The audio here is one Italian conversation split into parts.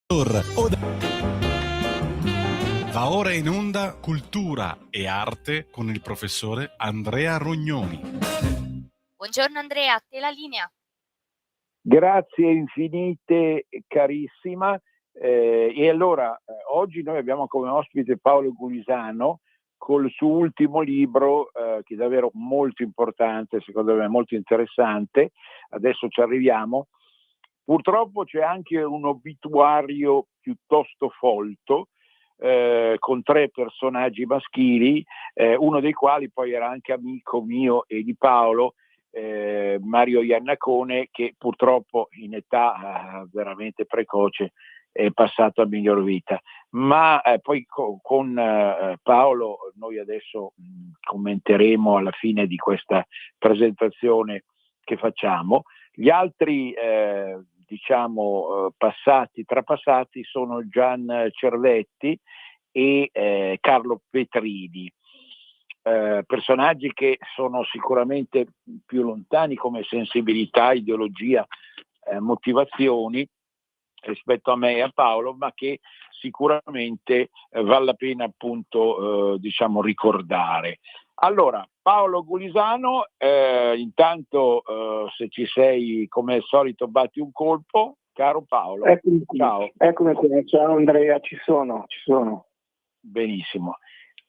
Va ora in onda Cultura e Arte con il professore Andrea Rognoni. Buongiorno Andrea, a te la linea. Grazie infinite, carissima. E allora, oggi noi abbiamo come ospite Paolo Gulisano col suo ultimo libro, che è davvero molto importante, secondo me molto interessante. Adesso ci arriviamo. Purtroppo c'è anche un obituario piuttosto folto, con 3 personaggi maschili, uno dei quali poi era anche amico mio e di Paolo, Mario Iannacone, che purtroppo in età veramente precoce è passato a miglior vita. Ma poi con Paolo noi adesso commenteremo alla fine di questa presentazione che facciamo. Gli altri trapassati sono Gian Cervetti e Carlo Petrini, personaggi che sono sicuramente più lontani come sensibilità, ideologia, motivazioni rispetto a me e a Paolo, ma che sicuramente vale la pena appunto ricordare. Allora, Paolo Gulisano, intanto se ci sei come al solito batti un colpo, caro Paolo. Eccomi qui. Ciao. Eccomi qui. Ciao Andrea, ci sono. Benissimo.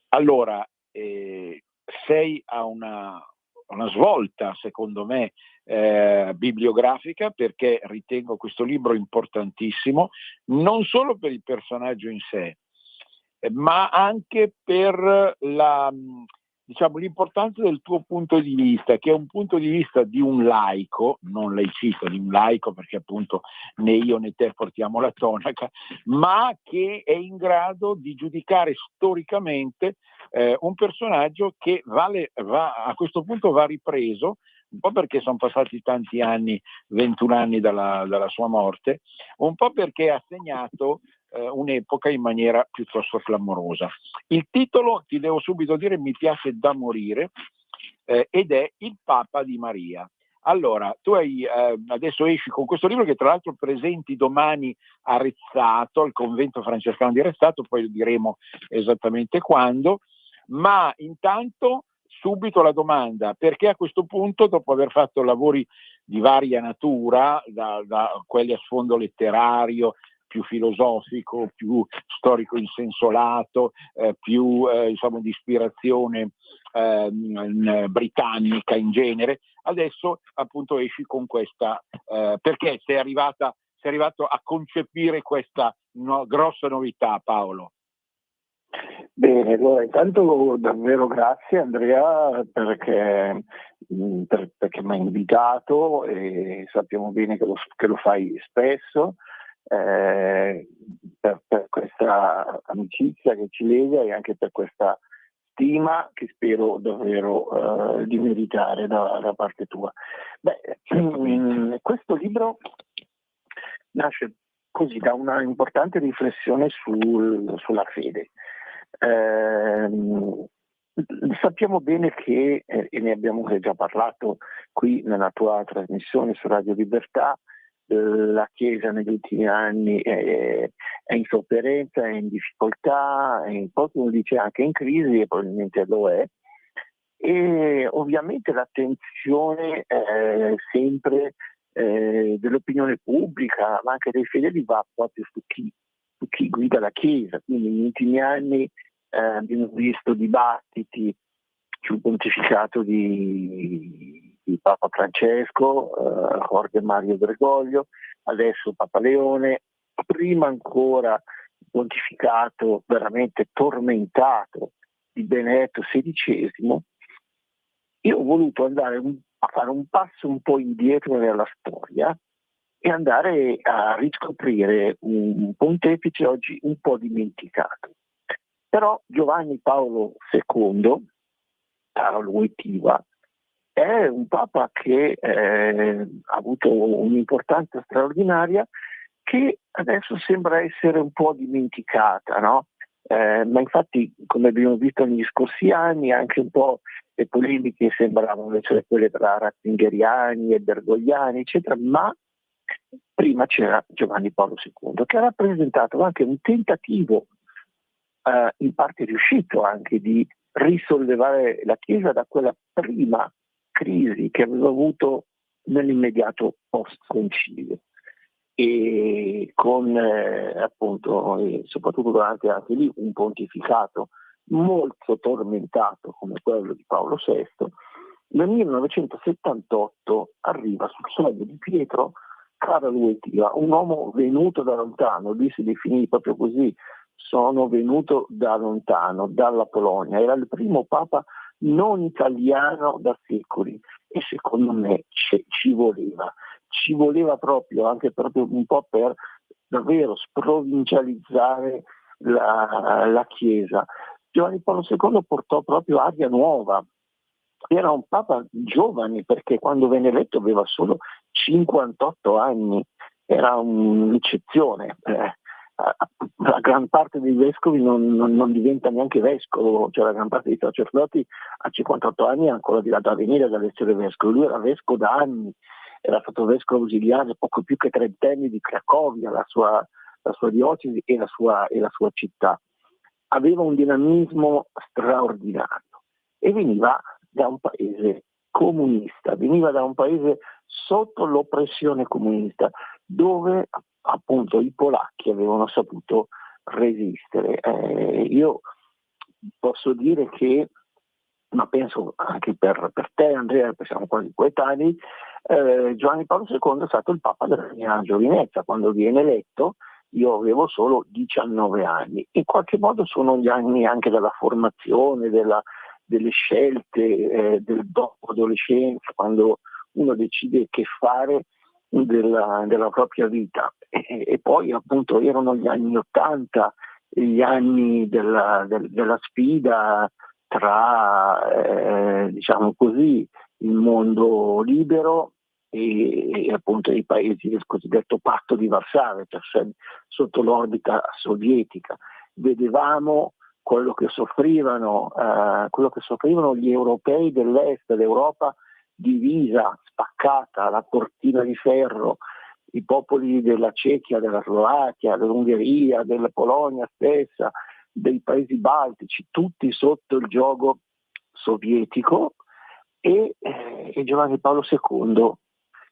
Allora, sei a una svolta, secondo me, bibliografica, perché ritengo questo libro importantissimo, non solo per il personaggio in sé, ma anche per l'importanza del tuo punto di vista, che è un punto di vista di un laico, non laicista, di un laico, perché appunto né io né te portiamo la tonaca, ma che è in grado di giudicare storicamente un personaggio che a questo punto va ripreso, un po' perché sono passati tanti anni, 21 anni dalla sua morte, un po' perché ha segnato un'epoca in maniera piuttosto clamorosa. Il titolo, ti devo subito dire, mi piace da morire, ed è Il Papa di Maria. Allora, tu adesso esci con questo libro che tra l'altro presenti domani a Rezzato, al convento francescano di Rezzato, poi lo diremo esattamente quando, ma intanto subito la domanda: perché a questo punto, dopo aver fatto lavori di varia natura, da quelli a sfondo letterario, più filosofico, più storico in senso lato, più di ispirazione britannica in genere, adesso appunto esci con questa, perché sei arrivato a concepire questa grossa novità, Paolo? Bene, allora intanto davvero grazie Andrea perché mi hai invitato e sappiamo bene che lo fai spesso, per questa amicizia che ci lega e anche per questa stima che spero davvero di meritare da parte tua. Questo libro nasce così da una importante riflessione sulla fede. Sappiamo bene che, e ne abbiamo già parlato qui nella tua trasmissione su Radio Libertà, la Chiesa negli ultimi anni è in sofferenza, è in difficoltà, qualcuno dice anche in crisi, e probabilmente lo è, e ovviamente l'attenzione sempre dell'opinione pubblica, ma anche dei fedeli, va proprio su chi guida la Chiesa. Quindi negli ultimi anni abbiamo visto dibattiti sul pontificato di Papa Francesco, Jorge Mario Bergoglio, adesso Papa Leone, prima ancora il pontificato veramente tormentato di Benedetto XVI. Io ho voluto andare a fare un passo un po' indietro nella storia e andare a riscoprire un pontefice oggi un po' dimenticato. Però Giovanni Paolo II, Paolo Wojtyła, è un papa che ha avuto un'importanza straordinaria che adesso sembra essere un po' dimenticata, no? Ma infatti, come abbiamo visto negli scorsi anni, anche un po' le polemiche sembravano essere quelle tra ratzingheriani e bergogliani, eccetera, ma Prima c'era Giovanni Paolo II, che ha rappresentato anche un tentativo, in parte riuscito anche, di risollevare la Chiesa da quella prima crisi che aveva avuto nell'immediato post-concilio, e con appunto, soprattutto durante anche lì un pontificato molto tormentato come quello di Paolo VI. Nel 1978 arriva sul soglio di Pietro Karol Wojtyła, un uomo venuto da lontano, lui si definì proprio così: sono venuto da lontano, dalla Polonia. Era il primo papa non italiano da secoli, e secondo me ci voleva proprio, anche proprio un po' per davvero sprovincializzare la Chiesa. Giovanni Paolo II portò proprio aria nuova. Era un papa giovane, perché quando venne eletto aveva solo 58 anni, era un'eccezione. La gran parte dei vescovi non diventa neanche vescovo, cioè la gran parte dei sacerdoti a 58 anni è ancora di là da venire dall'essere vescovo. Lui era vescovo da anni, era stato vescovo ausiliare poco più che 30 anni di Cracovia, la sua diocesi e la sua città. Aveva un dinamismo straordinario e veniva da un paese comunista, veniva da un paese sotto l'oppressione comunista, dove appunto i polacchi avevano saputo resistere. Io posso dire che, ma penso anche per te Andrea, perché siamo quasi coetanei, Giovanni Paolo II è stato il Papa della mia giovinezza. Quando viene eletto io avevo solo 19 anni, in qualche modo sono gli anni anche della formazione, delle scelte, del dopo adolescenza, quando uno decide che fare della propria vita. E poi appunto erano gli anni '80, gli anni della sfida tra diciamo così il mondo libero e appunto i paesi del cosiddetto patto di Varsavia, cioè sotto l'orbita sovietica. Vedevamo quello che soffrivano gli europei dell'est, l'Europa divisa, spaccata, la cortina di ferro, i popoli della Cechia, della Slovacchia, dell'Ungheria, della Polonia stessa, dei paesi baltici, tutti sotto il giogo sovietico, e Giovanni Paolo II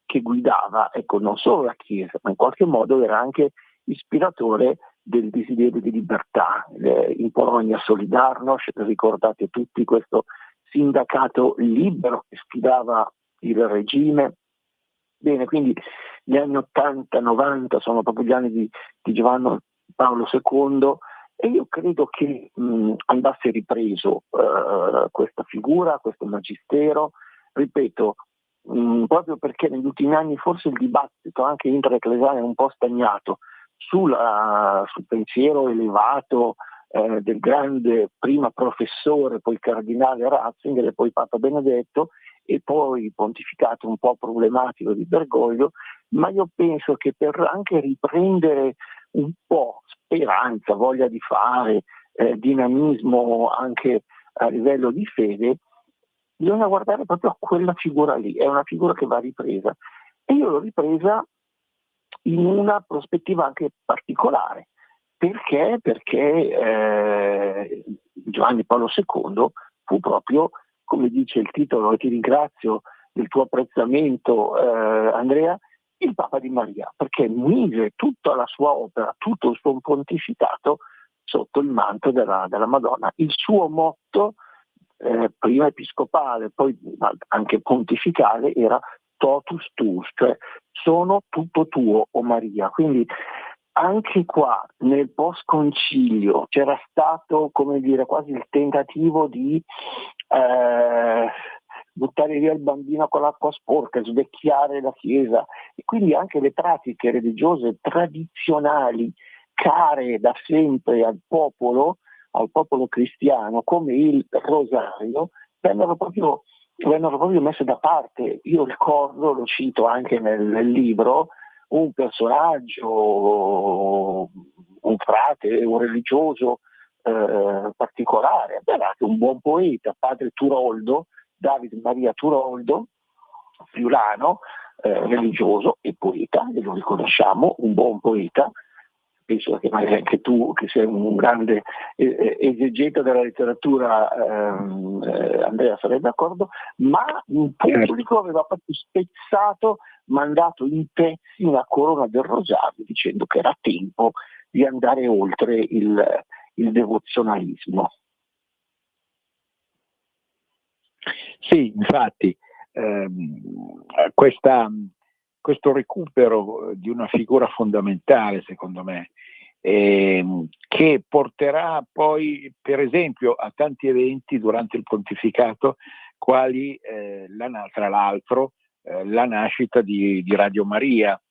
che guidava, ecco, non solo la Chiesa, ma in qualche modo era anche ispiratore del desiderio di libertà. In Polonia Solidarność, ricordate tutti questo sindacato libero che sfidava il regime. Bene, quindi gli anni 80-90 sono proprio gli anni di Giovanni Paolo II, e io credo che andasse ripreso questa figura, questo magistero, ripeto, proprio perché negli ultimi anni forse il dibattito anche intraecclesiale è un po' stagnato sul pensiero elevato del grande prima professore, poi cardinale Ratzinger e poi Papa Benedetto, e poi pontificato un po' problematico di Bergoglio, ma io penso che per anche riprendere un po' speranza, voglia di fare, dinamismo anche a livello di fede, bisogna guardare proprio a quella figura lì. È una figura che va ripresa, e io l'ho ripresa in una prospettiva anche particolare. Perché? Perché Giovanni Paolo II fu proprio, come dice il titolo, e ti ringrazio del tuo apprezzamento Andrea, il Papa di Maria, perché mise tutta la sua opera, tutto il suo pontificato sotto il manto della Madonna. Il suo motto, prima episcopale, poi anche pontificale, era totus tuus, cioè sono tutto tuo, o Maria. Quindi anche qua nel post concilio c'era stato, come dire, quasi il tentativo di buttare via il bambino con l'acqua sporca, svecchiare la Chiesa, e quindi anche le pratiche religiose tradizionali care da sempre al popolo cristiano, come il rosario, vennero proprio messe da parte. Io ricordo, lo cito anche nel libro, un personaggio, un frate, un religioso particolare, era anche un buon poeta, padre Turoldo, David Maria Turoldo, friulano, religioso e poeta, e lo riconosciamo, un buon poeta. Penso che magari anche tu, che sei un grande esegeta della letteratura, Andrea, sarebbe d'accordo, ma un pubblico aveva proprio spezzato, mandato in pezzi una corona del rosario, dicendo che era tempo di andare oltre il devozionalismo. Sì, infatti, questo recupero di una figura fondamentale, secondo me, che porterà poi, per esempio, a tanti eventi durante il pontificato, quali tra l'altro la nascita di Radio Maria,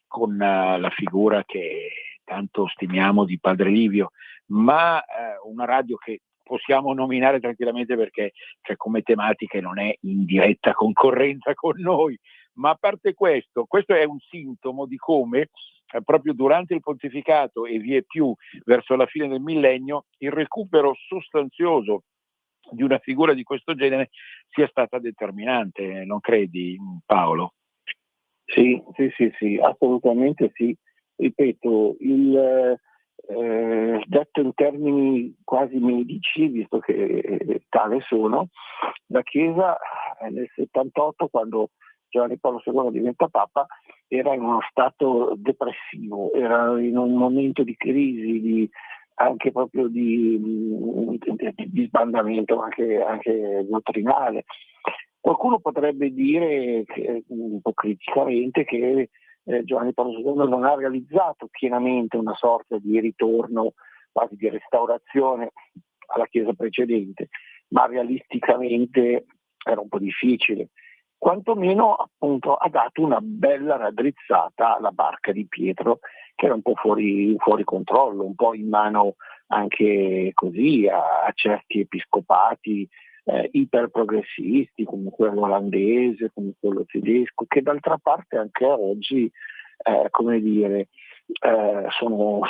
con la figura che tanto stimiamo di Padre Livio, ma una radio che possiamo nominare tranquillamente perché come tematiche non è in diretta concorrenza con noi. Ma a parte questo è un sintomo di come proprio durante il pontificato e vie più verso la fine del millennio il recupero sostanzioso di una figura di questo genere sia stata determinante, non credi, Paolo? Sì, assolutamente sì. Ripeto, detto in termini quasi medici, visto che tale sono, la Chiesa nel 78, quando Giovanni Paolo II diventa Papa, era in uno stato depressivo, era in un momento di crisi, anche proprio di sbandamento, anche dottrinale. Qualcuno potrebbe dire, un po' criticamente, che Giovanni Paolo II non ha realizzato pienamente una sorta di ritorno, quasi di restaurazione alla Chiesa precedente, ma realisticamente era un po' difficile. Quantomeno appunto ha dato una bella raddrizzata alla barca di Pietro, che era un po' fuori controllo, un po' in mano anche così a certi episcopati iperprogressisti, come quello olandese, come quello tedesco, che d'altra parte anche oggi sono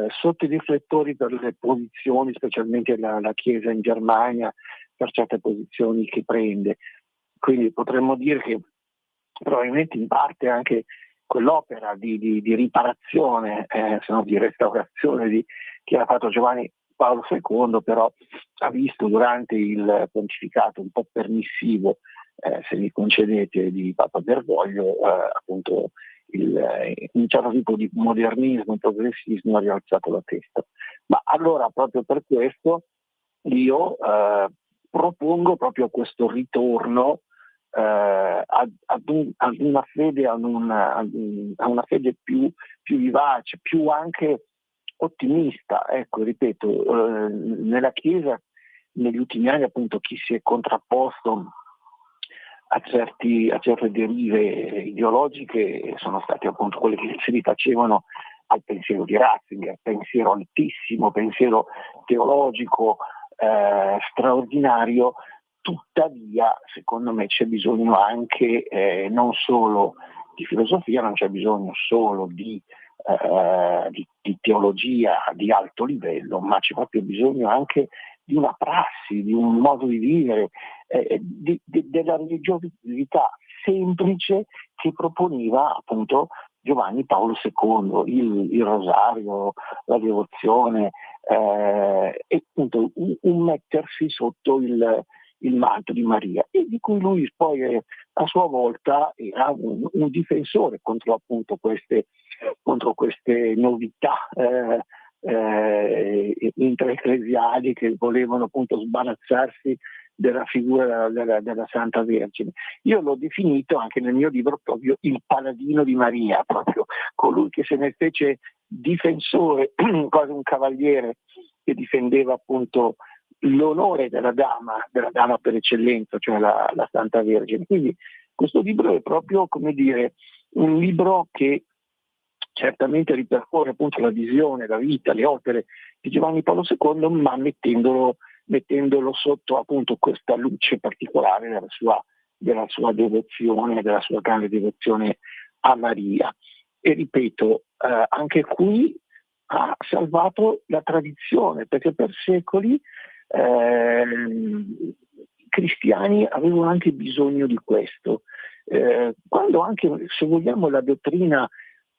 sotto i riflettori per le posizioni, specialmente la Chiesa in Germania, per certe posizioni che prende. Quindi potremmo dire che probabilmente in parte anche quell'opera di riparazione, se no di restaurazione che ha fatto Giovanni Paolo II, però ha visto durante il pontificato un po' permissivo, se mi concedete, di Papa Bergoglio, appunto un certo tipo di modernismo, progressismo ha rialzato la testa. Ma allora proprio per questo io propongo proprio questo ritorno ad una fede, a una fede più vivace, più anche ottimista. Ecco, ripeto, nella Chiesa negli ultimi anni appunto chi si è contrapposto a certe derive ideologiche sono stati appunto quelli che si rifacevano al pensiero di Ratzinger, pensiero altissimo, pensiero teologico straordinario. Tuttavia, secondo me, c'è bisogno anche non solo di filosofia, non c'è bisogno solo di teologia di alto livello, ma c'è proprio bisogno anche di una prassi, di un modo di vivere, della religiosità semplice che proponeva appunto Giovanni Paolo II, il rosario, la devozione, e appunto un mettersi sotto il manto di Maria, e di cui lui poi a sua volta era un difensore contro appunto queste novità intraecclesiali che volevano appunto sbarazzarsi della figura della Santa Vergine. Io l'ho definito anche nel mio libro proprio il paladino di Maria, proprio colui che se ne fece difensore, quasi un cavaliere che difendeva appunto l'onore della dama per eccellenza, cioè la Santa Vergine. Quindi questo libro è proprio, come dire, un libro che certamente ripercorre appunto la visione, la vita, le opere di Giovanni Paolo II, ma mettendolo sotto appunto questa luce particolare della sua devozione, della sua grande devozione a Maria. E ripeto, anche qui ha salvato la tradizione, perché per secoli i cristiani avevano anche bisogno di questo, quando anche, se vogliamo, la dottrina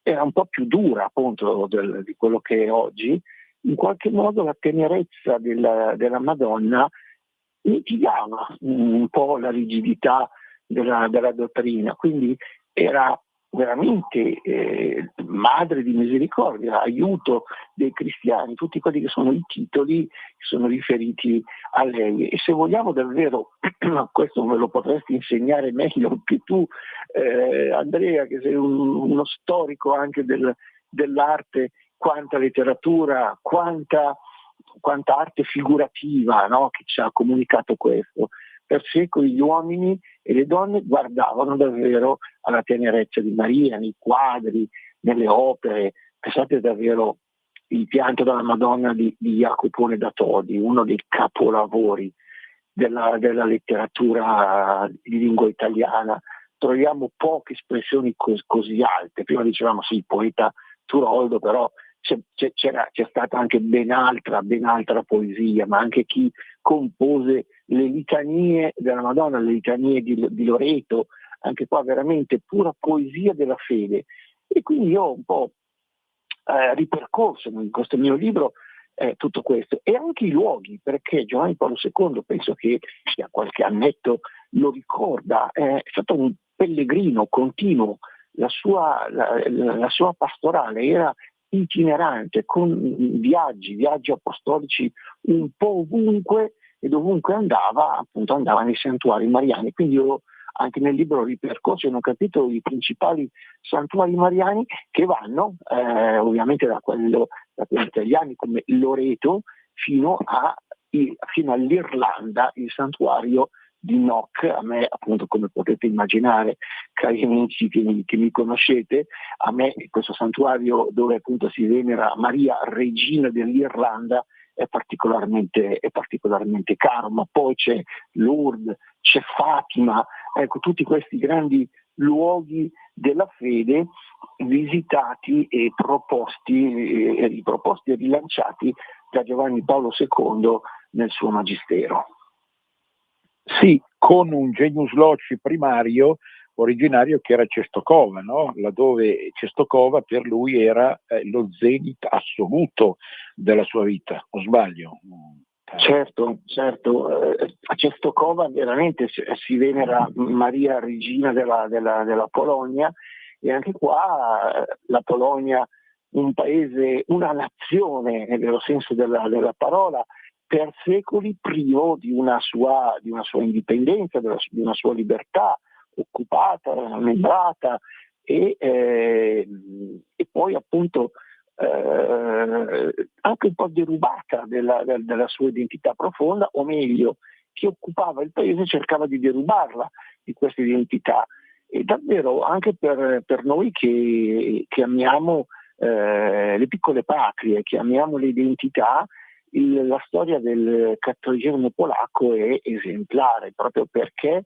era un po' più dura appunto di quello che è oggi, in qualche modo la tenerezza della Madonna mitigava un po' la rigidità della dottrina, quindi era veramente madre di misericordia, aiuto dei cristiani, tutti quelli che sono i titoli che sono riferiti a lei. E se vogliamo davvero, questo me lo potresti insegnare meglio che tu, Andrea, che sei uno storico anche dell'arte, quanta letteratura, quanta arte figurativa, no, che ci ha comunicato questo. Per secoli gli uomini e le donne guardavano davvero alla tenerezza di Maria, nei quadri, nelle opere. Pensate davvero il pianto della Madonna di Jacopone da Todi, uno dei capolavori della letteratura di lingua italiana. Troviamo poche espressioni così alte. Prima dicevamo sì, il poeta Turoldo, però c'è stata anche ben altra poesia, ma anche chi compose le litanie della Madonna, le litanie di Loreto, anche qua veramente pura poesia della fede. E quindi io ho un po' ripercorso in questo mio libro tutto questo, e anche i luoghi, perché Giovanni Paolo II, penso che sia qualche annetto lo ricorda, è stato un pellegrino continuo, la sua pastorale era itinerante, con viaggi apostolici un po' ovunque, e dovunque andava, appunto andava nei santuari mariani. Quindi io anche nel libro ripercorso e non ho capito i principali santuari mariani che vanno ovviamente da quelli italiani come Loreto fino all'Irlanda, il santuario di Knock. A me, appunto, come potete immaginare, cari amici che mi conoscete, a me questo santuario dove appunto si venera Maria Regina dell'Irlanda è particolarmente caro. Ma poi c'è Lourdes, c'è Fatima, ecco, tutti questi grandi luoghi della fede visitati e riproposti e rilanciati da Giovanni Paolo II nel suo magistero. Sì, con un genius loci primario originario che era Cestokova, no? Laddove Cestokova per lui era lo zenit assoluto della sua vita, o sbaglio? Certo, a Cestokova veramente si venera Maria Regina della Polonia, e anche qua la Polonia, un paese, una nazione nel vero senso della parola, per secoli privo di una sua indipendenza, di una sua libertà, occupata, membrata e poi appunto anche un po' derubata della sua identità profonda, o meglio, chi occupava il paese cercava di derubarla di questa identità. E davvero anche per noi che amiamo le piccole patrie, che amiamo le identità, la storia del cattolicesimo polacco è esemplare, proprio perché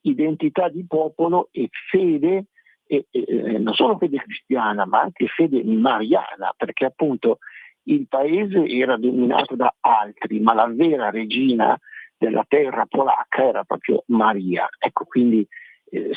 identità di popolo e fede, non solo fede cristiana ma anche fede mariana, perché appunto il paese era dominato da altri, ma la vera regina della terra polacca era proprio Maria. Ecco, quindi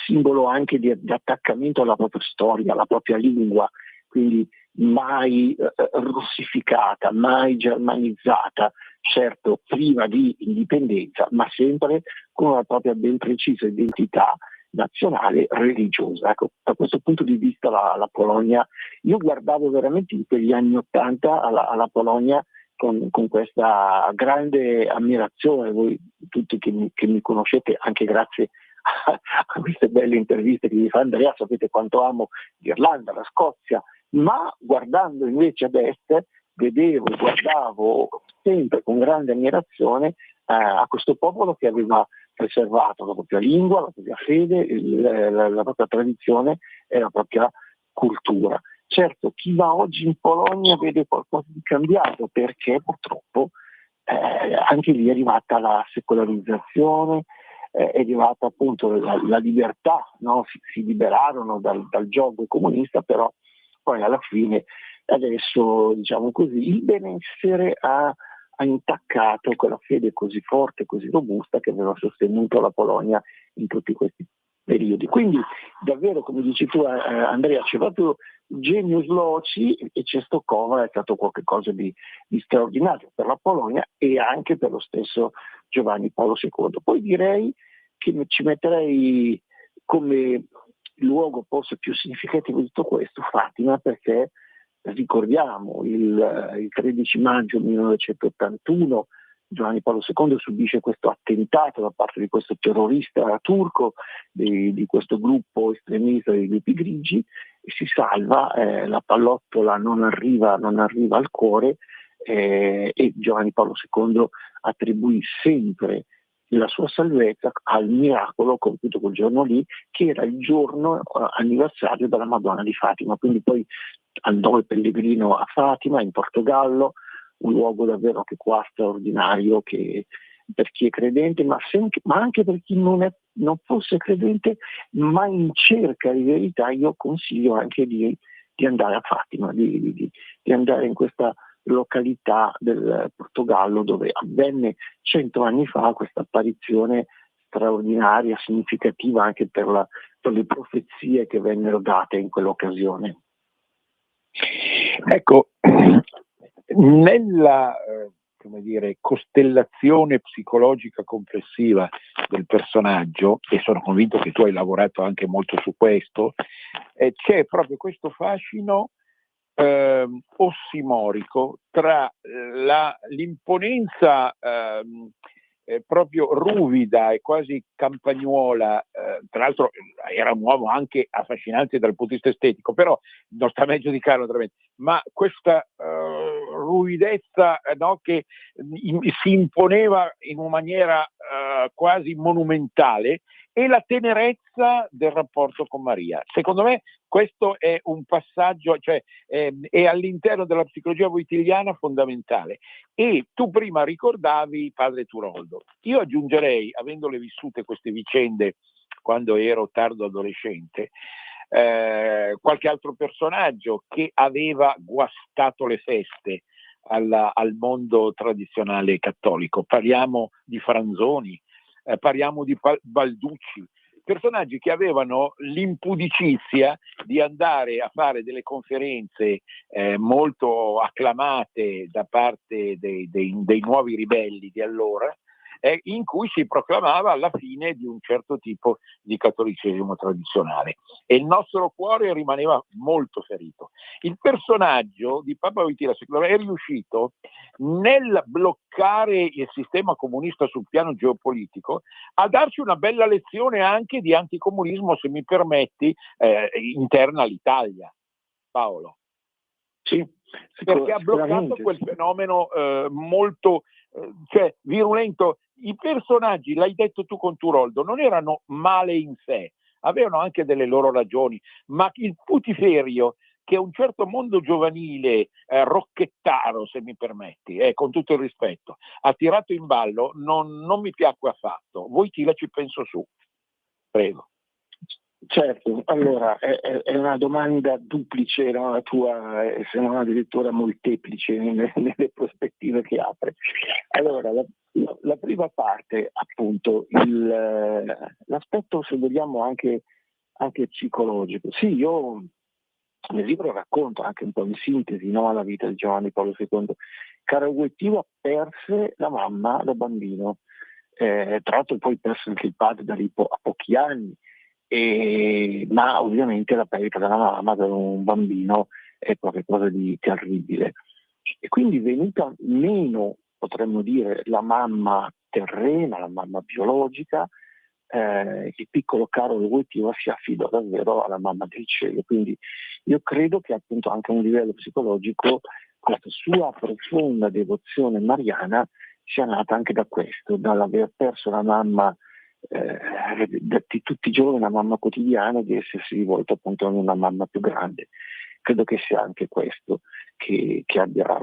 simbolo anche di attaccamento alla propria storia, alla propria lingua, quindi mai russificata, mai germanizzata, certo priva di indipendenza, ma sempre con una propria ben precisa identità nazionale religiosa. Ecco, da questo punto di vista la Polonia, io guardavo veramente in quegli anni '80 alla Polonia con questa grande ammirazione. Voi tutti che mi conoscete, anche grazie a queste belle interviste che vi fa Andrea, sapete quanto amo l'Irlanda, la Scozia, ma guardando invece ad est guardavo sempre con grande ammirazione a questo popolo che aveva preservato la propria lingua, la propria fede, la propria tradizione e la propria cultura. Certo, chi va oggi in Polonia vede qualcosa di cambiato, perché purtroppo anche lì è arrivata la secolarizzazione, è arrivata appunto la libertà, no? Si liberarono dal giogo comunista, però poi alla fine adesso, diciamo così, il benessere ha intaccato quella fede così forte, così robusta che aveva sostenuto la Polonia in tutti questi periodi. Quindi davvero, come dici tu Andrea, c'è proprio genius loci, e Czestochowa è stato qualcosa di straordinario per la Polonia e anche per lo stesso Giovanni Paolo II. Poi direi che ci metterei come luogo forse più significativo di tutto questo Fatima, perché ricordiamo il 13 maggio 1981 Giovanni Paolo II subisce questo attentato da parte di questo terrorista turco, di questo gruppo estremista dei gruppi grigi, e si salva, la pallottola non arriva al cuore, e Giovanni Paolo II attribuì sempre la sua salvezza al miracolo compiuto quel giorno lì, che era il giorno anniversario della Madonna di Fatima. Quindi poi andò il pellegrino a Fatima in Portogallo, un luogo davvero anche qua straordinario, che per chi è credente, ma anche per chi non fosse credente ma in cerca di verità. Io consiglio anche di andare a Fatima, di andare in questa località del Portogallo dove avvenne 100 anni fa questa apparizione straordinaria, significativa anche per le profezie che vennero date in quell'occasione. Ecco, nella costellazione psicologica complessiva del personaggio, e sono convinto che tu hai lavorato anche molto su questo, c'è proprio questo fascino ossimorico tra l'imponenza proprio ruvida e quasi campagnola, tra l'altro era un uomo anche affascinante dal punto di vista estetico, però non sta mai a giudicarlo naturalmente, ma questa ruvidezza, no, che si imponeva in una maniera quasi monumentale, e la tenerezza del rapporto con Maria. Secondo me questo è un passaggio, cioè è all'interno della psicologia voitiliana fondamentale. E tu prima ricordavi padre Turoldo. Io aggiungerei, avendole vissute queste vicende quando ero tardo adolescente, qualche altro personaggio che aveva guastato le feste al mondo tradizionale cattolico. Parliamo di Franzoni, parliamo di Balducci, personaggi che avevano l'impudicizia di andare a fare delle conferenze molto acclamate da parte dei nuovi ribelli di allora, in cui si proclamava la fine di un certo tipo di cattolicesimo tradizionale, e il nostro cuore rimaneva molto ferito. Il personaggio di Papa Wojtyła secondo me è riuscito nel bloccare il sistema comunista sul piano geopolitico a darci una bella lezione anche di anticomunismo, se mi permetti, interna all'Italia. Paolo. Sì, perché ha bloccato quel fenomeno molto virulento. I personaggi, l'hai detto tu con Turoldo, non erano male in sé, avevano anche delle loro ragioni, ma il putiferio che un certo mondo giovanile rocchettaro, se mi permetti, con tutto il rispetto, ha tirato in ballo, non mi piacque affatto. Wojtyła ci penso su. Prego. Certo, allora è una domanda duplice, no? La tua, se non addirittura molteplice nelle prospettive che apre. Allora, la prima parte, appunto, l'aspetto, se vogliamo, anche psicologico. Sì, io nel libro racconto anche un po' in sintesi, no, la vita di Giovanni Paolo II. Caro Wojtyła perse la mamma da bambino, tra l'altro poi perse anche il padre a pochi anni. Ma ovviamente la perdita della mamma per un bambino è qualcosa di terribile, e quindi venuta meno, potremmo dire, la mamma terrena, la mamma biologica, il piccolo Karol Wojtyła si affidò davvero alla mamma del cielo. Quindi io credo che appunto anche a un livello psicologico questa sua profonda devozione mariana sia nata anche da questo, dall'aver perso la mamma di tutti i giorni, una mamma quotidiana, di essersi rivolto appunto a una mamma più grande. Credo che sia anche questo che abbia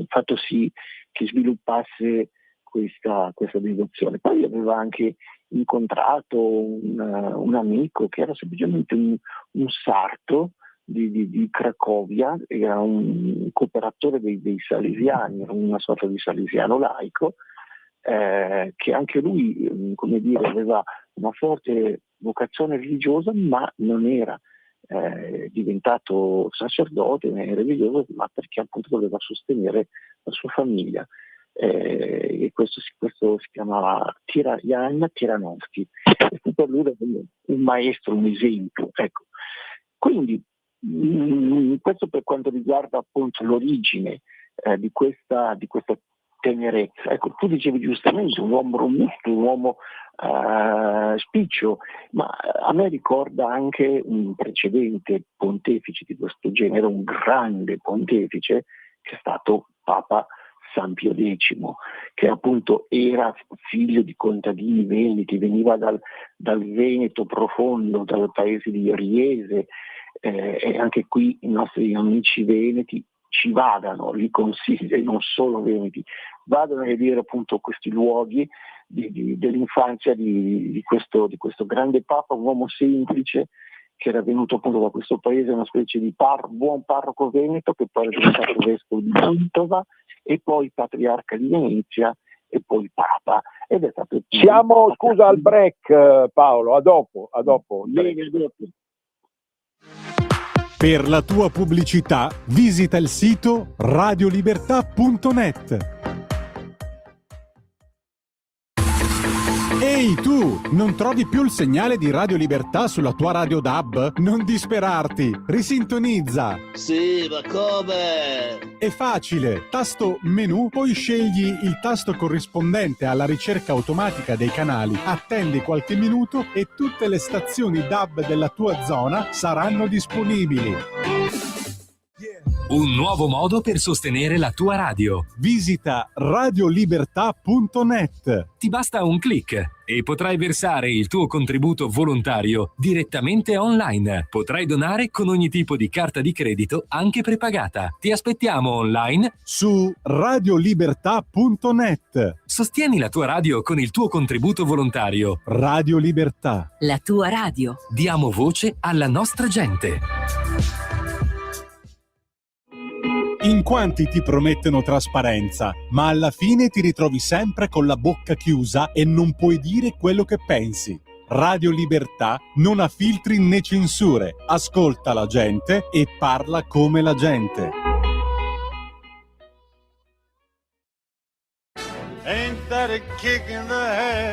fatto sì che sviluppasse questa devozione. Poi aveva anche incontrato un amico che era semplicemente un sarto di Cracovia, era un cooperatore dei salesiani, era una sorta di salesiano laico, che anche lui, come dire, aveva una forte vocazione religiosa, ma non era diventato sacerdote né religioso, ma perché appunto doveva sostenere la sua famiglia. E questo si chiamava Jan Tiranovsky, e fu per lui un maestro, un esempio. Ecco. Quindi questo per quanto riguarda appunto l'origine di questa tenerezza. Ecco, tu dicevi giustamente un uomo robusto, un uomo spiccio, ma a me ricorda anche un precedente pontefice di questo genere, un grande pontefice che è stato Papa San Pio X, che appunto era figlio di contadini veneti, veniva dal Veneto profondo, dal paese di Riese, e anche qui i nostri amici veneti ci vadano, li consiglio, e non solo veneti, vadano a vedere appunto questi luoghi dell'infanzia di questo grande Papa, un uomo semplice che era venuto appunto da questo paese, una specie di buon parroco veneto, che poi è diventato vescovo di Mantova e poi patriarca di Venezia e poi Papa. Ed è stato Siamo, scusa, al break, Paolo, a dopo. Bene, a dopo. Per la tua pubblicità visita il sito radiolibertà.net. Ehi tu, non trovi più il segnale di Radio Libertà sulla tua radio DAB? Non disperarti, risintonizza. Sì, ma come? È facile, tasto menu, poi scegli il tasto corrispondente alla ricerca automatica dei canali, attendi qualche minuto e tutte le stazioni DAB della tua zona saranno disponibili. Un nuovo modo per sostenere la tua radio. Visita radiolibertà.net. Ti basta un click e potrai versare il tuo contributo volontario direttamente online. Potrai donare con ogni tipo di carta di credito, anche prepagata. Ti aspettiamo online su radiolibertà.net. Sostieni la tua radio con il tuo contributo volontario. Radio Libertà. La tua radio. Diamo voce alla nostra gente. In quanti ti promettono trasparenza, ma alla fine ti ritrovi sempre con la bocca chiusa e non puoi dire quello che pensi. Radio Libertà non ha filtri né censure, ascolta la gente e parla come la gente.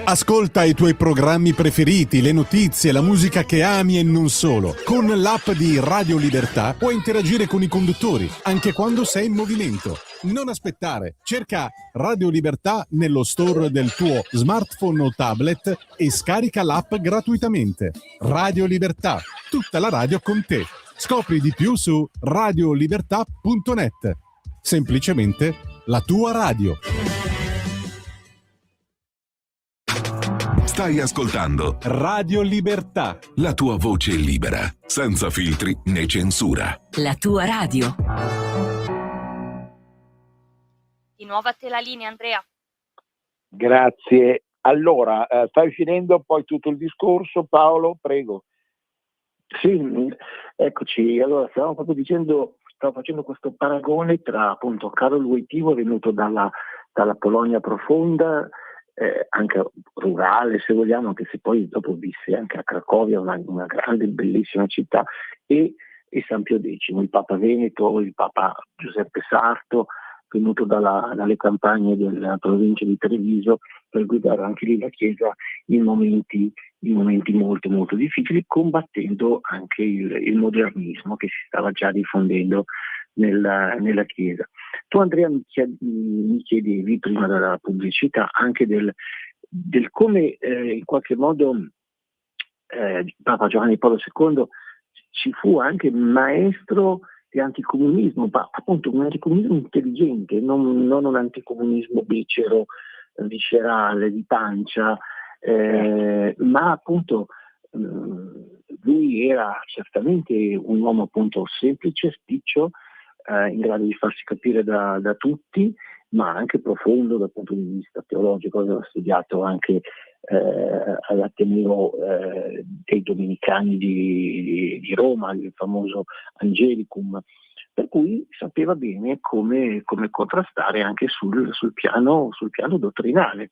Ascolta i tuoi programmi preferiti, le notizie, la musica che ami e non solo. Con l'app di Radio Libertà puoi interagire con i conduttori, anche quando sei in movimento. Non aspettare, cerca Radio Libertà nello store del tuo smartphone o tablet e scarica l'app gratuitamente. Radio Libertà, tutta la radio con te. Scopri di più su radiolibertà.net. Semplicemente la tua radio. Stai ascoltando Radio Libertà. La tua voce libera, senza filtri né censura. La tua radio. Di nuovo a te la linea, Andrea. Grazie. Allora, stai finendo poi tutto il discorso, Paolo? Prego. Sì, eccoci. Allora, stavo facendo questo paragone tra appunto Karol Wojtyła, venuto dalla Polonia profonda, anche rurale se vogliamo, anche se poi dopo visse anche a Cracovia, una grande bellissima città, e San Pio X, il Papa Veneto, il Papa Giuseppe Sarto, venuto dalle campagne della provincia di Treviso per guidare anche lì la Chiesa in momenti molto molto difficili, combattendo anche il modernismo che si stava già diffondendo nella Chiesa. Tu, Andrea, mi chiedevi prima della pubblicità anche del come in qualche modo Papa Giovanni Paolo II ci fu anche maestro di anticomunismo, ma appunto un anticomunismo intelligente, non un anticomunismo becero, viscerale, di pancia, ma appunto lui era certamente un uomo appunto semplice, spiccio, in grado di farsi capire da tutti, ma anche profondo dal punto di vista teologico. Aveva studiato anche all'Ateneo dei Domenicani di Roma, il famoso Angelicum, per cui sapeva bene come contrastare anche sul piano dottrinale,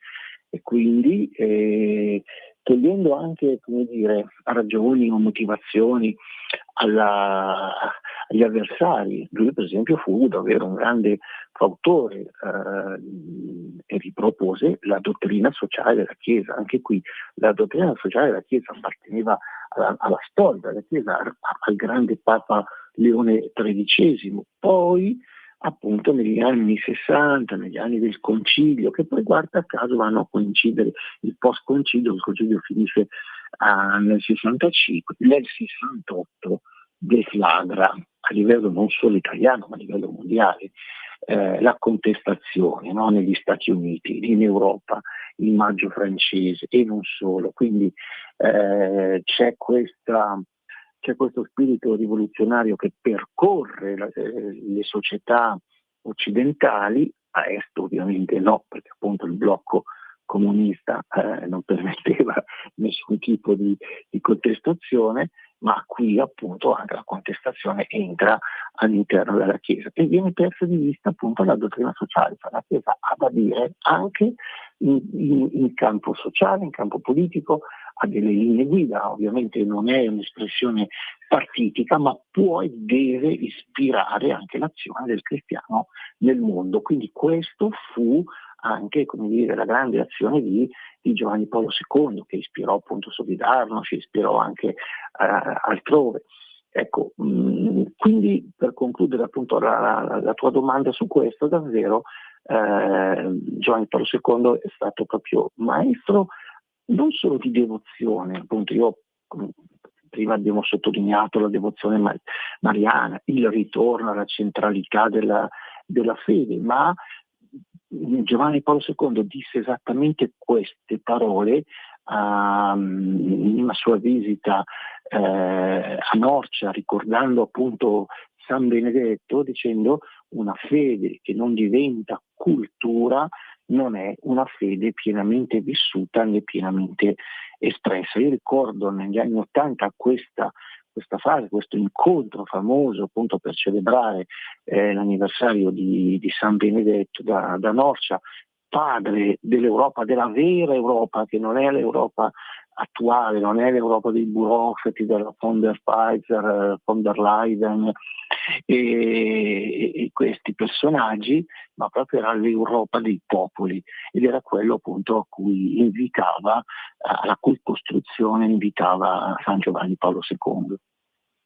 e quindi togliendo anche, come dire, ragioni o motivazioni agli avversari. Lui per esempio fu davvero un grande fautore e ripropose la dottrina sociale della Chiesa. Anche qui la dottrina sociale della Chiesa apparteneva alla storia della Chiesa, al grande Papa Leone XIII. Poi appunto negli anni 60, negli anni del concilio, che poi guarda caso vanno a coincidere il post-concilio, il concilio finisce nel 65, nel 68 deflagra a livello non solo italiano ma a livello mondiale la contestazione, no? Negli Stati Uniti, in Europa, il Maggio francese e non solo, quindi c'è questo spirito rivoluzionario che percorre le società occidentali, a est ovviamente no, perché appunto il blocco comunista non permetteva nessun tipo di contestazione, ma qui appunto anche la contestazione entra all'interno della Chiesa e viene persa di vista appunto la dottrina sociale, cioè la Chiesa ha da dire anche in campo sociale, in campo politico, ha delle linee guida, ovviamente non è un'espressione partitica, ma può e deve ispirare anche l'azione del cristiano nel mondo. Quindi questo fu anche, come dire, la grande azione di Giovanni Paolo II, che ispirò appunto Solidarnosc, ispirò anche altrove. Ecco, quindi per concludere appunto la tua domanda su questo, davvero Giovanni Paolo II è stato proprio maestro non solo di devozione, appunto io prima abbiamo sottolineato la devozione mariana, il ritorno alla centralità della fede, ma Giovanni Paolo II disse esattamente queste parole in una sua visita a Norcia, ricordando appunto San Benedetto, dicendo: una fede che non diventa cultura non è una fede pienamente vissuta né pienamente espressa. Io ricordo negli anni '80 questa frase, questo incontro famoso appunto per celebrare l'anniversario di San Benedetto da Norcia, padre dell'Europa, della vera Europa, che non è l'Europa attuale, non è l'Europa dei burocrati, della von der Pfizer, von der Leyen e questi personaggi, ma proprio era l'Europa dei popoli, ed era quello appunto a cui invitava, alla cui costruzione invitava San Giovanni Paolo II.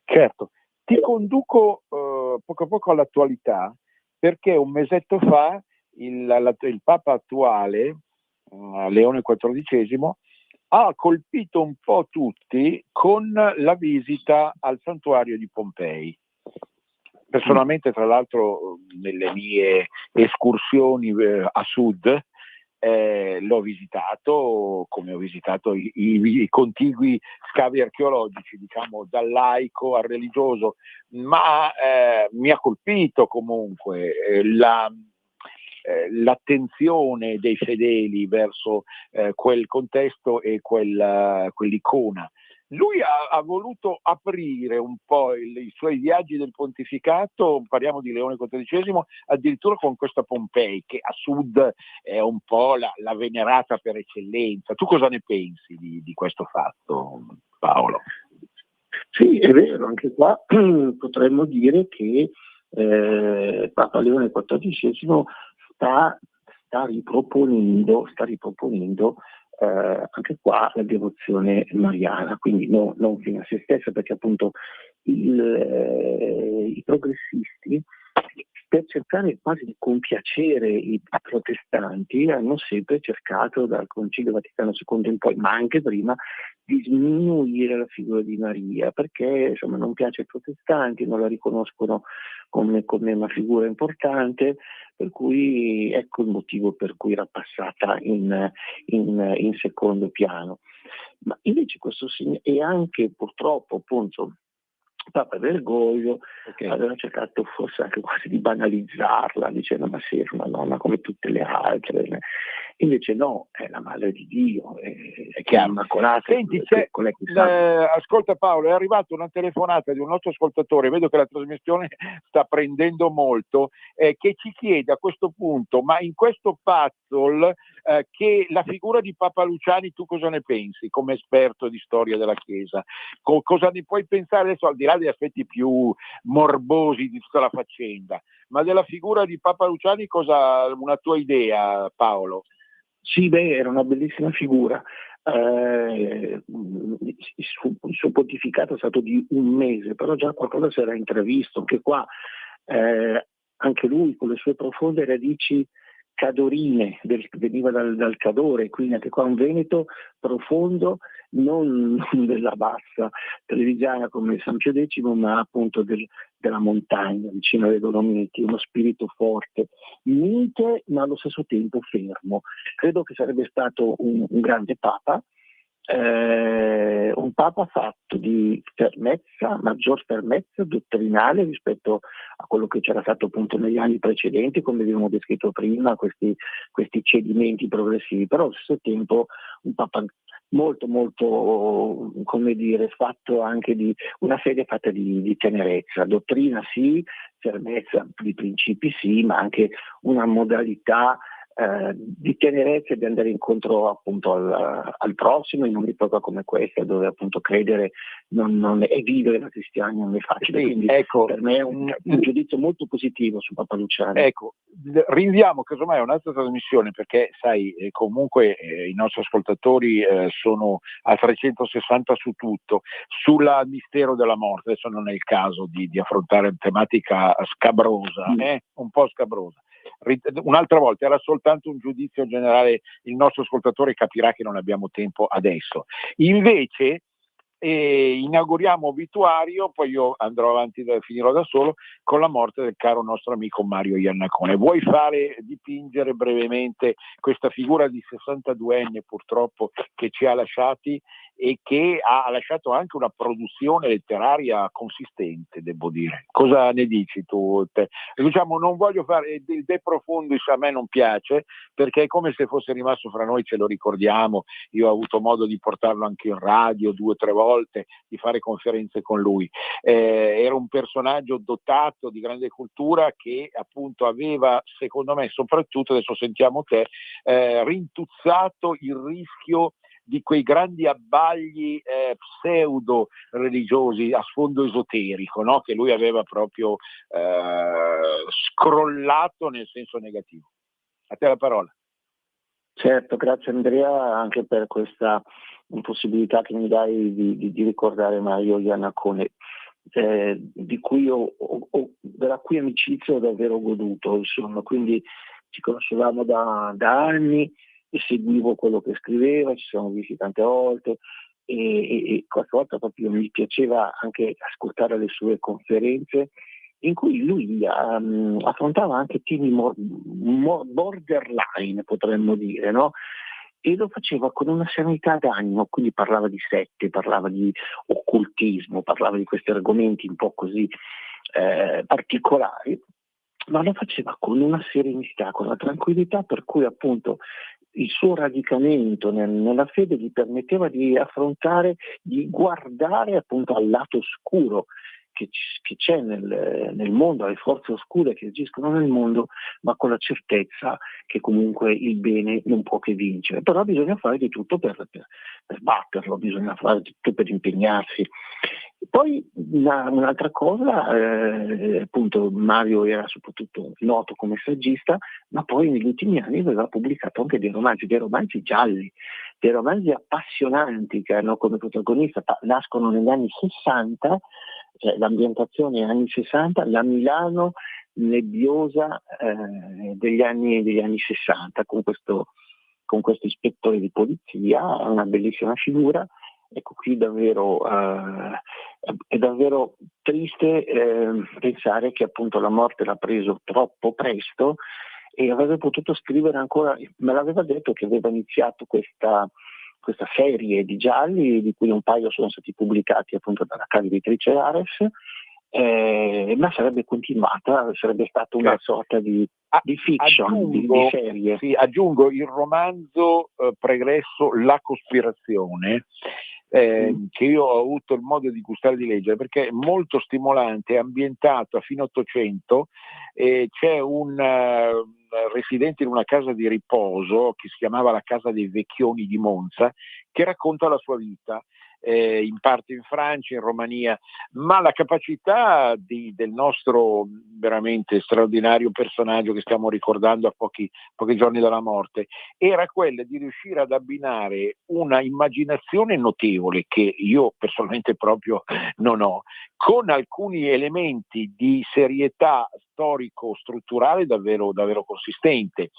Certo, ti conduco poco a poco all'attualità, perché un mesetto fa il Papa attuale, Leone XIV, ha colpito un po' tutti con la visita al santuario di Pompei. Personalmente, tra l'altro, nelle mie escursioni a sud l'ho visitato, come ho visitato i contigui scavi archeologici, diciamo dal laico al religioso, ma mi ha colpito comunque l'attenzione dei fedeli verso quel contesto e quell'icona. Lui ha voluto aprire un po' i suoi viaggi del pontificato, parliamo di Leone XIV, addirittura con questa Pompei, che a sud è un po' la venerata per eccellenza. Tu cosa ne pensi di questo fatto, Paolo? Sì, è vero, anche qua potremmo dire che Papa Leone XIV sta riproponendo anche qua la devozione mariana, quindi non fine a se stessa, perché appunto i progressisti, per cercare quasi di compiacere i protestanti, hanno sempre cercato dal Concilio Vaticano II in poi, ma anche prima, di sminuire la figura di Maria, perché insomma non piace ai protestanti, non la riconoscono come una figura importante, per cui ecco il motivo per cui era passata in secondo piano. Ma invece questo e anche purtroppo appunto Papa Bergoglio aveva cercato forse anche quasi di banalizzarla, dicendo ma sì, è una donna come tutte le altre, Invece no, è la madre di Dio, è Chiaro. immacolata. Senti, ascolta Paolo, è arrivata una telefonata di un nostro ascoltatore, vedo che la trasmissione sta prendendo molto, che ci chiede a questo punto, ma in questo puzzle che la figura di Papa Luciani tu cosa ne pensi come esperto di storia della Chiesa? Cosa ne puoi pensare adesso, al di là degli aspetti più morbosi di tutta la faccenda, ma della figura di Papa Luciani una tua idea, Paolo? Sì, era una bellissima figura. Il suo pontificato è stato di un mese, però già qualcosa si era intravisto. Anche qua, anche lui con le sue profonde radici cadorine, veniva dal Cadore, quindi anche qua un Veneto profondo, non della bassa trevigiana come San Pio X, ma appunto della montagna, vicino alle Dolomiti, uno spirito forte, mite ma allo stesso tempo fermo. Credo che sarebbe stato un grande Papa, un Papa fatto di fermezza, maggior fermezza dottrinale rispetto a quello che c'era stato appunto negli anni precedenti, come abbiamo descritto prima, questi cedimenti progressivi, però allo stesso tempo un Papa molto molto, come dire, fatto anche di una fede fatta di tenerezza, dottrina sì, fermezza di principi sì, ma anche una modalità di tenerezza e di andare incontro appunto al prossimo in un'epoca come questa, dove appunto credere non è, vivere da cristiani non è facile. Sì, quindi ecco, per me è un giudizio molto positivo su Papa Luciani. Ecco, rinviamo casomai a un'altra trasmissione, perché sai, comunque i nostri ascoltatori sono a 360 su tutto, sul mistero della morte. Adesso non è il caso di affrontare una tematica scabrosa, un po' scabrosa. Un'altra volta era soltanto un giudizio generale, il nostro ascoltatore capirà che non abbiamo tempo adesso. Invece inauguriamo obituario, poi io andrò avanti, finirò da solo, con la morte del caro nostro amico Mario Iannacone. Vuoi dipingere brevemente questa figura di 62enne purtroppo che ci ha lasciati e che ha lasciato anche una produzione letteraria consistente, devo dire. Cosa ne dici tu? Diciamo, non voglio fare il de profundis, a me non piace, perché è come se fosse rimasto fra noi, ce lo ricordiamo. Io ho avuto modo di portarlo anche in radio 2 o 3 volte, di fare conferenze con lui. Era un personaggio dotato di grande cultura che appunto aveva, secondo me, soprattutto, adesso sentiamo te, rintuzzato il rischio di quei grandi abbagli pseudo religiosi a sfondo esoterico, no? Che lui aveva proprio scrollato nel senso negativo. A te la parola. Certo, grazie Andrea anche per questa possibilità che mi dai di ricordare Mario Iannacone, della cui amicizia ho davvero goduto, insomma. Quindi ci conoscevamo da anni e seguivo quello che scriveva, ci siamo visti tante volte e qualche volta proprio mi piaceva anche ascoltare le sue conferenze, in cui lui affrontava anche temi borderline, potremmo dire, no? E lo faceva con una serenità d'animo, quindi parlava di sette, parlava di occultismo, parlava di questi argomenti un po' così particolari, ma lo faceva con una serenità, con una tranquillità, per cui appunto il suo radicamento nella fede gli permetteva di affrontare, di guardare appunto al lato oscuro che c'è nel mondo, alle forze oscure che agiscono nel mondo, ma con la certezza che comunque il bene non può che vincere. Però bisogna fare di tutto per batterlo, bisogna fare di tutto per impegnarsi. Poi un'altra cosa, appunto Mario era soprattutto noto come saggista, ma poi negli ultimi anni aveva pubblicato anche dei romanzi gialli, dei romanzi appassionanti che hanno come protagonista, nascono negli anni 60, l'ambientazione è anni 60, la Milano nebbiosa degli anni 60, con questo ispettore di polizia, una bellissima figura. Ecco, qui davvero è davvero triste pensare che appunto la morte l'ha preso troppo presto e avrebbe potuto scrivere ancora, me l'aveva detto che aveva iniziato questa serie di gialli, di cui un paio sono stati pubblicati appunto dalla casa editrice Ares, ma sarebbe continuata, sarebbe stata una sorta di fiction, di serie. Sì, aggiungo il romanzo pregresso La cospirazione, che io ho avuto il modo di gustare di leggere, perché è molto stimolante, è ambientato a fine Ottocento, c'è un residente in una casa di riposo che si chiamava la Casa dei Vecchioni di Monza, che racconta la sua vita, in parte in Francia, in Romania, ma la capacità del nostro veramente straordinario personaggio che stiamo ricordando a pochi giorni dalla morte era quella di riuscire ad abbinare una immaginazione notevole, che io personalmente proprio non ho, con alcuni elementi di serietà storico-strutturale davvero, davvero consistente,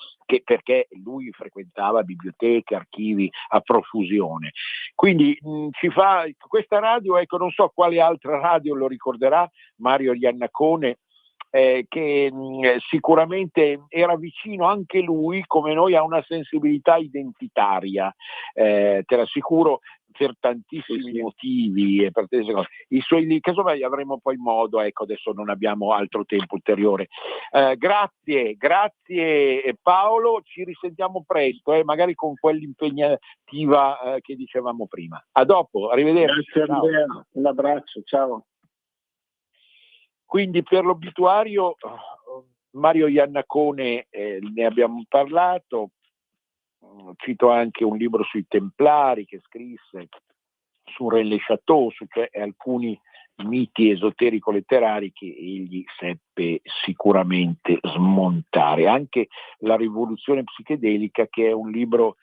perché lui frequentava biblioteche, archivi a profusione. Quindi ci fa questa radio, ecco, non so quale altra radio lo ricorderà, Mario Iannacone, che sicuramente era vicino anche lui, come noi, a una sensibilità identitaria, te l'assicuro, per tantissimi motivi e per tante cose. I suoi, casomai avremo poi modo, ecco, adesso non abbiamo altro tempo ulteriore. Grazie Paolo, ci risentiamo presto, magari con quell'impegnativa che dicevamo prima. A dopo, arrivederci. Grazie Andrea, un abbraccio, ciao. Quindi per l'obituario Mario Iannacone ne abbiamo parlato, cito anche un libro sui Templari che scrisse, su René Château, cioè alcuni miti esoterico-letterari che egli seppe sicuramente smontare. Anche La rivoluzione psichedelica, che è un libro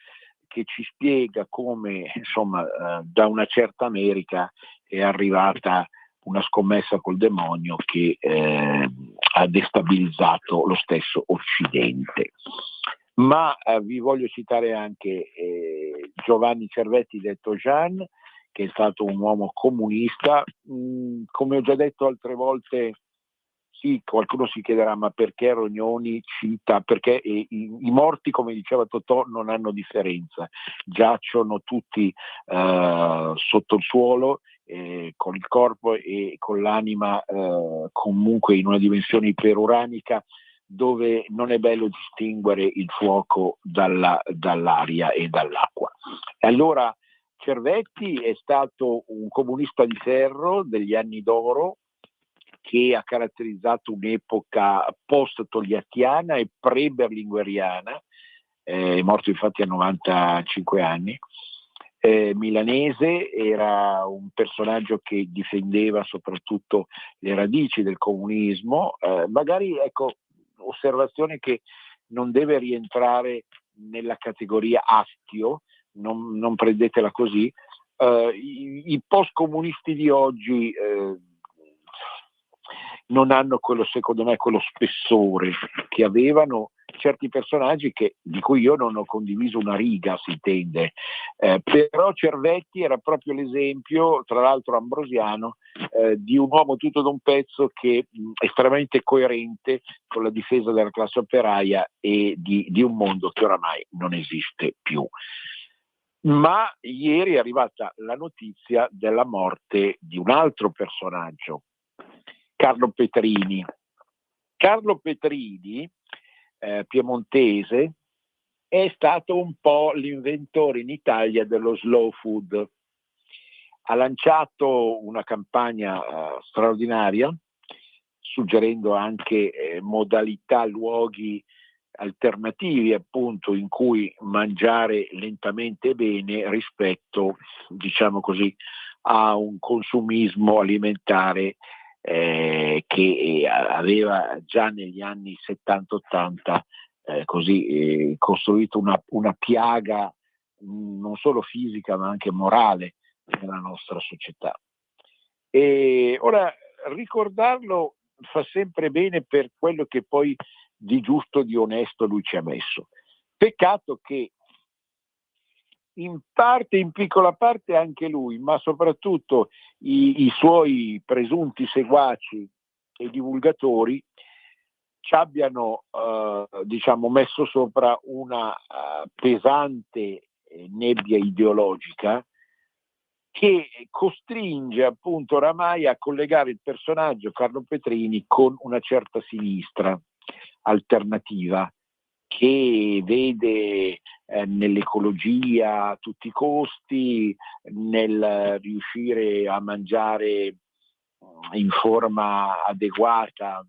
che ci spiega come, insomma, da una certa America è arrivata una scommessa col demonio che ha destabilizzato lo stesso Occidente. Ma vi voglio citare anche Giovanni Cervetti, detto Jean, che è stato un uomo comunista. Come ho già detto altre volte, sì, qualcuno si chiederà ma perché Rognoni cita, perché i morti, come diceva Totò, non hanno differenza, giacciono tutti sotto il suolo, con il corpo e con l'anima comunque in una dimensione iperuranica, dove non è bello distinguere il fuoco dall'aria e dall'acqua. E allora Cervetti è stato un comunista di ferro degli anni d'oro, che ha caratterizzato un'epoca post-togliattiana e pre-berlingueriana, è morto infatti a 95 anni, milanese, era un personaggio che difendeva soprattutto le radici del comunismo, magari, ecco, osservazione che non deve rientrare nella categoria astio, non prendetela così. I post-comunisti di oggi non hanno secondo me quello spessore che avevano certi personaggi di cui io non ho condiviso una riga, si intende, però Cervetti era proprio l'esempio, tra l'altro ambrosiano, di un uomo tutto d'un pezzo che è estremamente coerente con la difesa della classe operaia e di un mondo che oramai non esiste più. Ma ieri è arrivata la notizia della morte di un altro personaggio, Carlo Petrini. Carlo Petrini, piemontese, è stato un po' l'inventore in Italia dello slow food. Ha lanciato una campagna straordinaria, suggerendo anche modalità, luoghi alternativi, appunto, in cui mangiare lentamente e bene rispetto, diciamo così, a un consumismo alimentare che aveva già negli anni 70-80 costruito una piaga non solo fisica ma anche morale nella nostra società. E ora ricordarlo fa sempre bene per quello che poi di giusto, di onesto lui ci ha messo. Peccato che in parte, in piccola parte anche lui, ma soprattutto i suoi presunti seguaci e divulgatori ci abbiano diciamo messo sopra una pesante nebbia ideologica che costringe appunto oramai a collegare il personaggio Carlo Petrini con una certa sinistra alternativa che vede nell'ecologia a tutti i costi, nel riuscire a mangiare in forma adeguata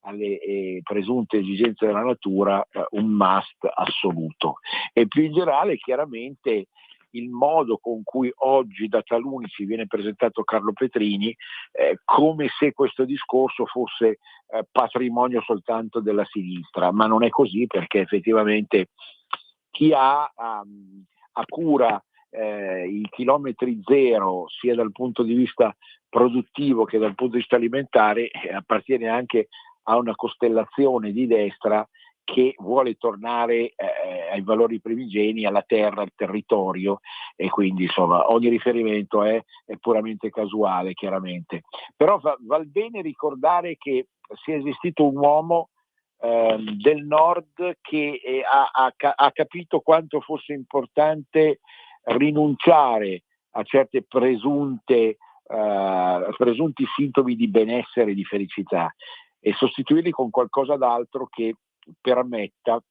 alle presunte esigenze della natura un must assoluto. E più in generale chiaramente il modo con cui oggi da taluni ci viene presentato Carlo Petrini come se questo discorso fosse patrimonio soltanto della sinistra, ma non è così, perché effettivamente chi ha a cura i chilometri zero sia dal punto di vista produttivo che dal punto di vista alimentare appartiene anche a una costellazione di destra che vuole tornare ai valori primigeni, alla terra, al territorio, e quindi insomma ogni riferimento è puramente casuale, chiaramente. Però val bene ricordare che sia esistito un uomo del nord che ha capito quanto fosse importante rinunciare a certe presunti sintomi di benessere e di felicità e sostituirli con qualcosa d'altro che permetta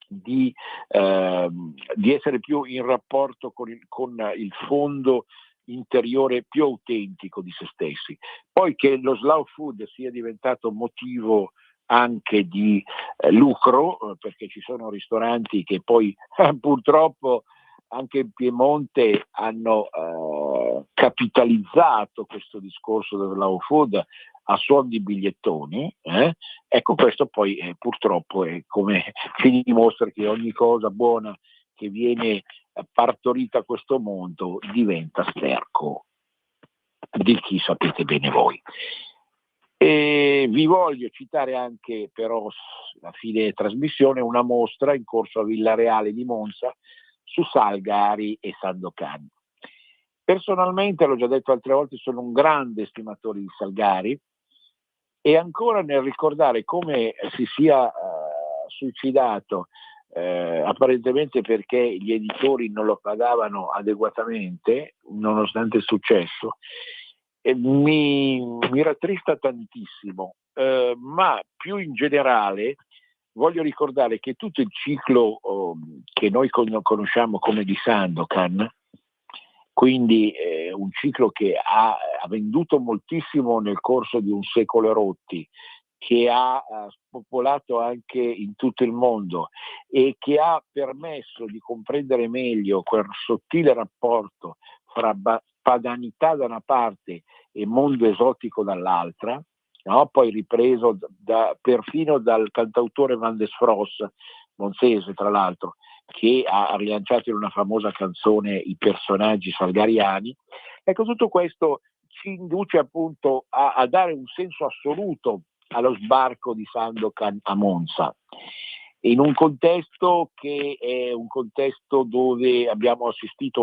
di essere più in rapporto con il fondo interiore più autentico di se stessi. Poi che lo slow food sia diventato motivo anche di lucro, perché ci sono ristoranti che poi purtroppo anche in Piemonte hanno capitalizzato questo discorso del slow food a suon di bigliettoni, ecco, questo poi purtroppo è come ci dimostra che ogni cosa buona che viene partorita a questo mondo diventa sterco di chi sapete bene voi. E vi voglio citare anche però a fine trasmissione una mostra in corso a Villareale di Monza su Salgari e Sandokan. Personalmente, l'ho già detto altre volte, sono un grande estimatore di Salgari, e ancora nel ricordare come si sia suicidato apparentemente perché gli editori non lo pagavano adeguatamente nonostante il successo, mi rattrista tantissimo, ma più in generale voglio ricordare che tutto il ciclo che noi conosciamo come di Sandokan, quindi un ciclo che ha venduto moltissimo nel corso di un secolo e rotti, che ha spopolato anche in tutto il mondo e che ha permesso di comprendere meglio quel sottile rapporto fra paganità da una parte e mondo esotico dall'altra, no? Poi ripreso perfino dal cantautore Van der Fross, monzese tra l'altro, che ha rilanciato in una famosa canzone i personaggi salgariani. Ecco, tutto questo ci induce appunto a dare un senso assoluto allo sbarco di Sandokan a Monza, in un contesto che è un contesto dove abbiamo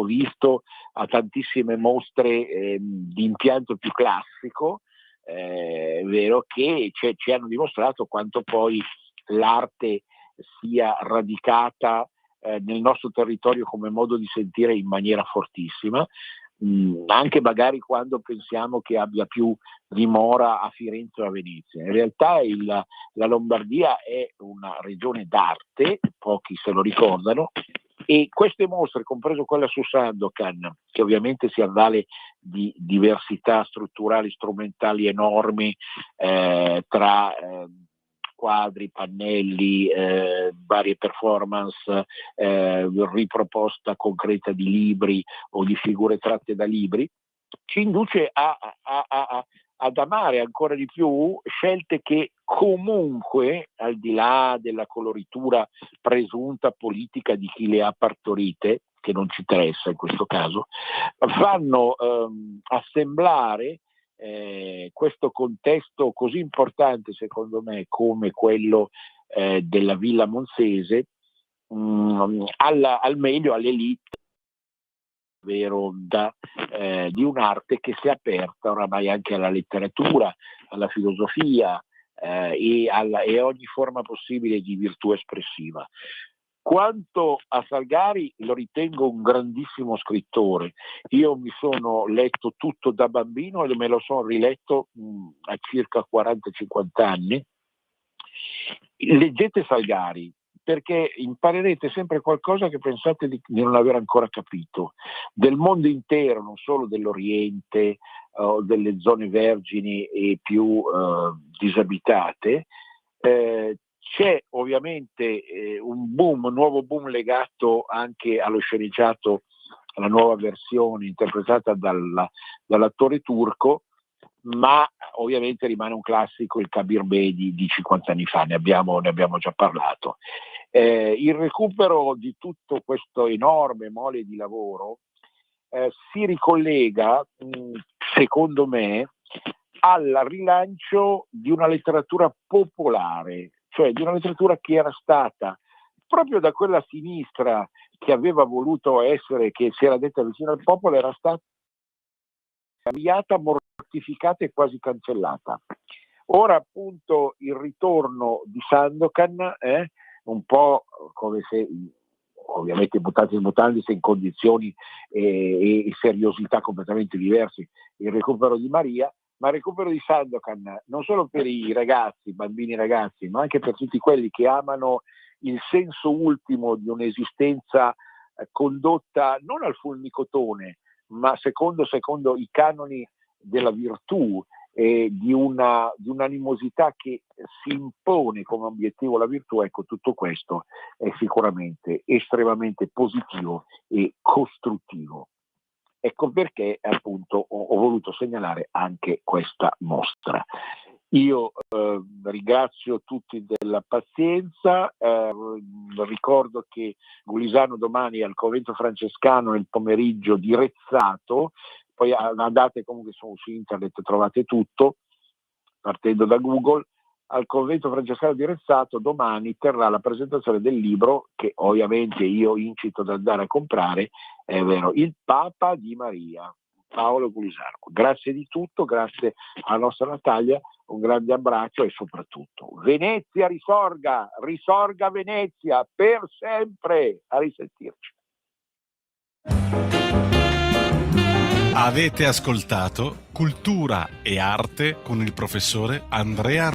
visto a tantissime mostre di impianto più classico, vero, che ci hanno dimostrato quanto poi l'arte sia radicata nel nostro territorio come modo di sentire in maniera fortissima, anche magari quando pensiamo che abbia più dimora a Firenze o a Venezia. In realtà la Lombardia è una regione d'arte, pochi se lo ricordano, e queste mostre, compreso quella su Sandokan, che ovviamente si avvale di diversità strutturali, strumentali enormi tra quadri, pannelli, varie performance, riproposta concreta di libri o di figure tratte da libri, ci induce ad amare ancora di più scelte che comunque, al di là della coloritura presunta politica di chi le ha partorite, che non ci interessa in questo caso, fanno assemblare questo contesto così importante secondo me come quello della Villa Monzese al meglio, all'elite, vero, di un'arte che si è aperta oramai anche alla letteratura, alla filosofia e ogni forma possibile di virtù espressiva. Quanto a Salgari, lo ritengo un grandissimo scrittore. Io mi sono letto tutto da bambino e me lo sono riletto a circa 40-50 anni. Leggete Salgari, perché imparerete sempre qualcosa che pensate di non aver ancora capito, del mondo intero, non solo dell'Oriente o delle zone vergini e più disabitate. C'è ovviamente un nuovo boom legato anche allo sceneggiato, alla nuova versione interpretata dall'attore turco, ma ovviamente rimane un classico il Kabir Bey di 50 anni fa, ne abbiamo già parlato. Il recupero di tutto questo enorme mole di lavoro si ricollega, secondo me, al rilancio di una letteratura popolare, cioè di una letteratura che era stata proprio da quella sinistra che aveva voluto essere, che si era detta vicino al popolo, era stata cambiata, mortificata e quasi cancellata. Ora appunto il ritorno di Sandokan è un po' come se, ovviamente mutatis mutandis, in condizioni e seriosità completamente diverse, il recupero di Maria, ma il recupero di Sandokan non solo per i ragazzi, bambini ragazzi, ma anche per tutti quelli che amano il senso ultimo di un'esistenza condotta non al fulmicotone, ma secondo i canoni della virtù e di un'animosità che si impone come obiettivo la virtù. Ecco, tutto questo è sicuramente estremamente positivo e costruttivo. Ecco perché appunto ho voluto segnalare anche questa mostra. Io ringrazio tutti della pazienza, ricordo che Gulisano domani è al convento francescano nel pomeriggio di Rezzato, poi andate comunque su internet, trovate tutto, partendo da Google. Al convento francescano di Rezzato domani terrà la presentazione del libro, che ovviamente io incito ad andare a comprare, è vero, Il Papa di Maria, Paolo Gulisano. Grazie di tutto, grazie alla nostra Natalia, un grande abbraccio e soprattutto Venezia risorga Venezia per sempre, a risentirci. Avete ascoltato Cultura e Arte con il professore Andrea